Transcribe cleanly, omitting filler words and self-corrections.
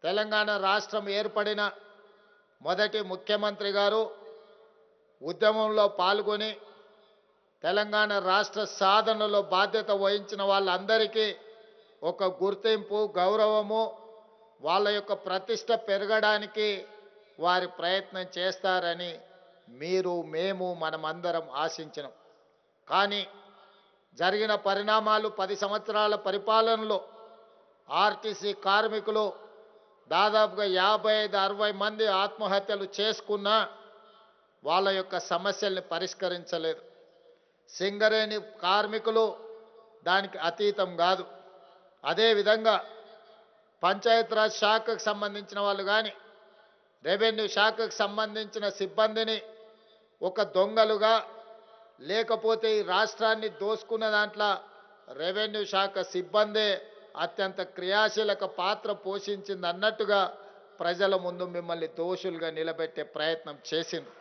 తెలంగాణ రాష్ట్రం ఏర్పడిన మొదటి ముఖ్యమంత్రి గారు ఉద్యమంలో పాల్గొని తెలంగాణ రాష్ట్ర సాధనలో బాధ్యత వహించిన వాళ్ళందరికీ ఒక గుర్తింపు గౌరవము వాళ్ళ యొక్క ప్రతిష్ట పెరగడానికి వారి ప్రయత్నం చేస్తారని మీరు మేము మనమందరం ఆశించినాం. కానీ జరిగిన పరిణామాలు 10 సంవత్సరాల పరిపాలనలో ఆర్టీసీ కార్మికులు దాదాపుగా 55-60 మంది ఆత్మహత్యలు చేసుకున్నా వాళ్ళ యొక్క సమస్యల్ని పరిష్కరించలేదు. సింగరేణి కార్మికులు దానికి అతీతం కాదు. అదేవిధంగా పంచాయతీరాజ్ శాఖకు సంబంధించిన వాళ్ళు కానీ రెవెన్యూ శాఖకు సంబంధించిన సిబ్బందిని ఒక దొంగలుగా లేకపోతే ఈ రాష్ట్రాన్ని దోసుకున్న దాంట్లో రెవెన్యూ శాఖ సిబ్బందే అత్యంత క్రియాశీలక పాత్ర పోషించింది అన్నట్టుగా ప్రజల ముందు మిమ్మల్ని దోషులుగా నిలబెట్టే ప్రయత్నం చేసింది.